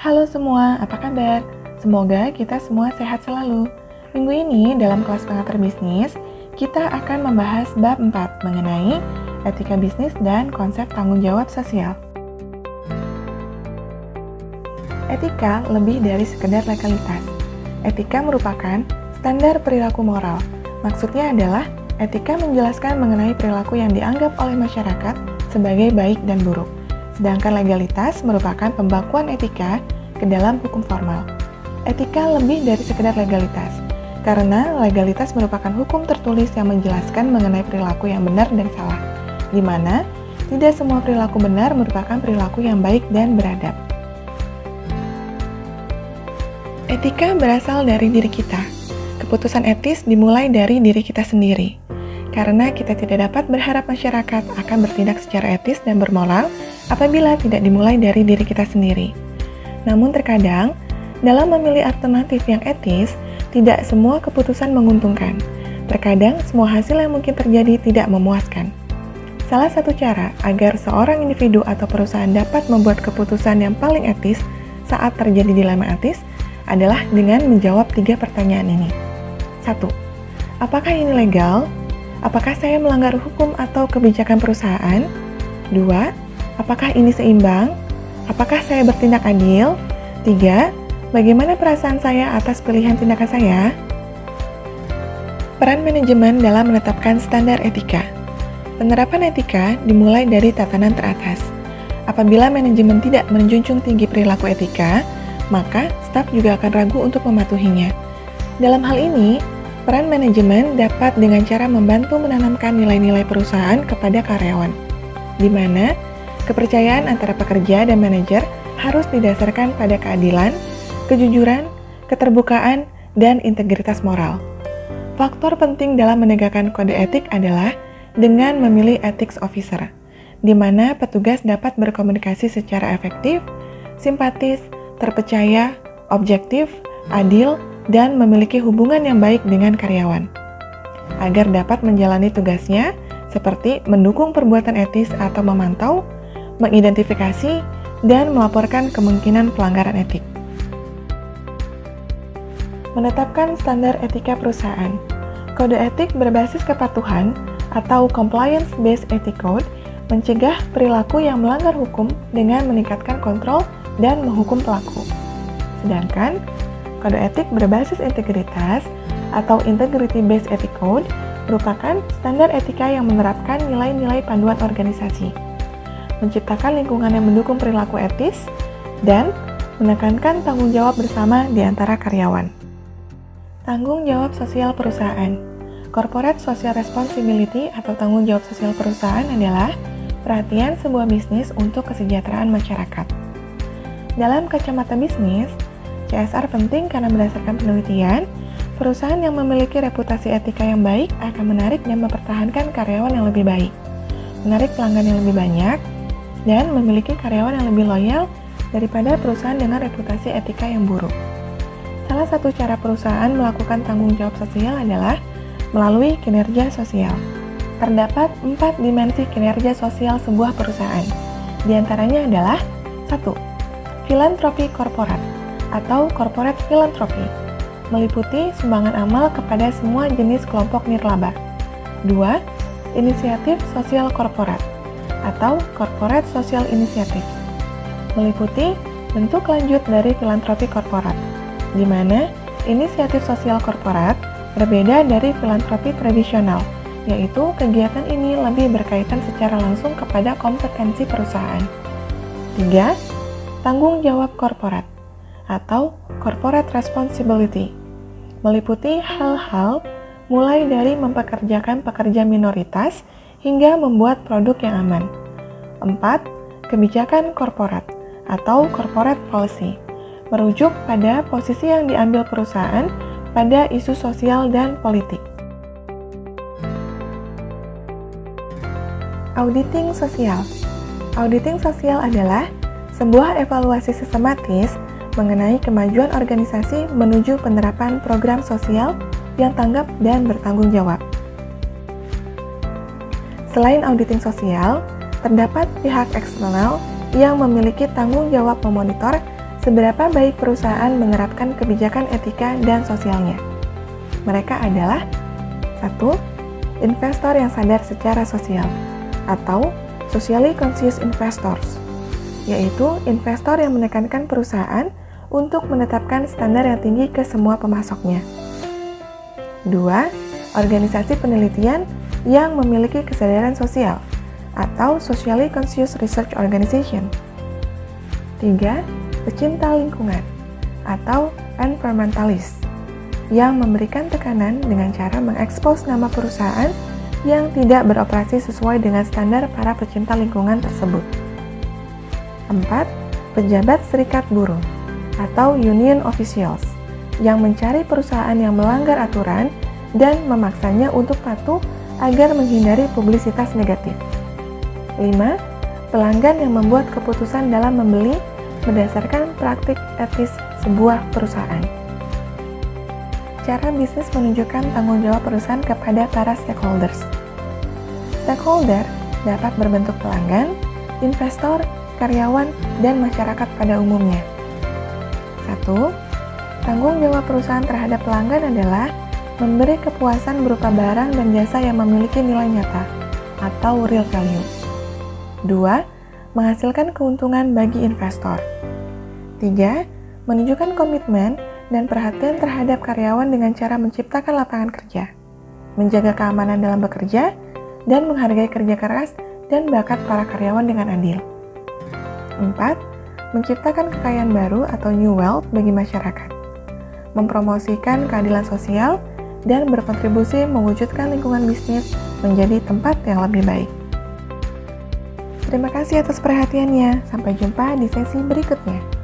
Halo semua, apa kabar? Semoga kita semua sehat selalu. Minggu ini dalam kelas pengantar bisnis, kita akan membahas bab 4 mengenai etika bisnis dan konsep tanggung jawab sosial. Etika lebih dari sekedar legalitas. Etika merupakan standar perilaku moral. Maksudnya adalah etika menjelaskan mengenai perilaku yang dianggap oleh masyarakat sebagai baik dan buruk. Sedangkan legalitas merupakan pembakuan etika ke dalam hukum formal. Etika lebih dari sekedar legalitas, karena legalitas merupakan hukum tertulis yang menjelaskan mengenai perilaku yang benar dan salah, di mana tidak semua perilaku benar merupakan perilaku yang baik dan beradab. Etika berasal dari diri kita. Keputusan etis dimulai dari diri kita sendiri. Karena kita tidak dapat berharap masyarakat akan bertindak secara etis dan bermoral apabila tidak dimulai dari diri kita sendiri. Namun terkadang, dalam memilih alternatif yang etis, tidak semua keputusan menguntungkan. Terkadang, semua hasil yang mungkin terjadi tidak memuaskan. Salah satu cara agar seorang individu atau perusahaan dapat membuat keputusan yang paling etis saat terjadi dilema etis adalah dengan menjawab 3 pertanyaan ini. 1. Apakah ini legal? Apakah saya melanggar hukum atau kebijakan perusahaan? 2. Apakah ini seimbang? Apakah saya bertindak adil? 3. Bagaimana perasaan saya atas pilihan tindakan saya? Peran manajemen dalam menetapkan standar etika. Penerapan etika dimulai dari tatanan teratas. Apabila manajemen tidak menjunjung tinggi perilaku etika, maka staf juga akan ragu untuk mematuhinya. Dalam hal ini, peran manajemen dapat dengan cara membantu menanamkan nilai-nilai perusahaan kepada karyawan, di mana kepercayaan antara pekerja dan manajer harus didasarkan pada keadilan, kejujuran, keterbukaan, dan integritas moral. Faktor penting dalam menegakkan kode etik adalah dengan memilih ethics officer, di mana petugas dapat berkomunikasi secara efektif, simpatis, terpercaya, objektif, adil, dan memiliki hubungan yang baik dengan karyawan. Agar dapat menjalani tugasnya seperti mendukung perbuatan etis atau memantau, mengidentifikasi, dan melaporkan kemungkinan pelanggaran etik. Menetapkan standar etika perusahaan. Kode etik berbasis kepatuhan atau compliance-based ethic code mencegah perilaku yang melanggar hukum dengan meningkatkan kontrol dan menghukum pelaku. Sedangkan kode etik berbasis integritas atau integrity-based ethic code merupakan standar etika yang menerapkan nilai-nilai panduan organisasi, menciptakan lingkungan yang mendukung perilaku etis, dan menekankan tanggung jawab bersama di antara karyawan. Tanggung jawab sosial perusahaan. Corporate Social Responsibility atau tanggung jawab sosial perusahaan adalah perhatian sebuah bisnis untuk kesejahteraan masyarakat. Dalam kacamata bisnis, CSR penting karena berdasarkan penelitian, perusahaan yang memiliki reputasi etika yang baik akan menarik dan mempertahankan karyawan yang lebih baik, menarik pelanggan yang lebih banyak, dan memiliki karyawan yang lebih loyal daripada perusahaan dengan reputasi etika yang buruk. Salah satu cara perusahaan melakukan tanggung jawab sosial adalah melalui kinerja sosial. Terdapat 4 dimensi kinerja sosial sebuah perusahaan. Di antaranya adalah 1. Filantropi korporat atau corporate philanthropy, meliputi sumbangan amal kepada semua jenis kelompok nirlaba. 2. Inisiatif sosial korporat atau corporate social initiative, meliputi bentuk lanjut dari filantropi korporat, di mana inisiatif sosial korporat berbeda dari filantropi tradisional, yaitu kegiatan ini lebih berkaitan secara langsung kepada kompetensi perusahaan. 3. Tanggung jawab korporat atau corporate responsibility, meliputi hal-hal mulai dari mempekerjakan pekerja minoritas hingga membuat produk yang aman. 4. Kebijakan korporat atau corporate policy, merujuk pada posisi yang diambil perusahaan pada isu sosial dan politik. Auditing sosial. Auditing sosial adalah sebuah evaluasi sistematis mengenai kemajuan organisasi menuju penerapan program sosial yang tanggap dan bertanggung jawab. Selain auditing sosial, terdapat pihak eksternal yang memiliki tanggung jawab memonitor Seberapa baik perusahaan menerapkan kebijakan etika dan sosialnya? Mereka adalah 1. Investor yang sadar secara sosial atau socially conscious investors, yaitu investor yang menekankan perusahaan untuk menetapkan standar yang tinggi ke semua pemasoknya. 2. Organisasi penelitian yang memiliki kesadaran sosial atau socially conscious research organization. 3. Pecinta lingkungan atau environmentalist yang memberikan tekanan dengan cara mengekspos nama perusahaan yang tidak beroperasi sesuai dengan standar para pecinta lingkungan tersebut. 4. Pejabat serikat buruh atau union officials yang mencari perusahaan yang melanggar aturan dan memaksanya untuk patuh agar menghindari publisitas negatif. 5. Pelanggan yang membuat keputusan dalam membeli berdasarkan praktik etis sebuah perusahaan. Cara bisnis menunjukkan tanggung jawab perusahaan kepada para stakeholders. Stakeholder dapat berbentuk pelanggan, investor, karyawan, dan masyarakat pada umumnya. 1. Tanggung jawab perusahaan terhadap pelanggan adalah memberi kepuasan berupa barang dan jasa yang memiliki nilai nyata atau real value. 2. Menghasilkan keuntungan bagi investor. 3. Menunjukkan komitmen dan perhatian terhadap karyawan dengan cara menciptakan lapangan kerja, menjaga keamanan dalam bekerja, dan menghargai kerja keras dan bakat para karyawan dengan adil. 4. Menciptakan kekayaan baru atau new wealth bagi masyarakat, mempromosikan keadilan sosial, dan berkontribusi mewujudkan lingkungan bisnis menjadi tempat yang lebih baik. Terima kasih atas perhatiannya. Sampai jumpa di sesi berikutnya.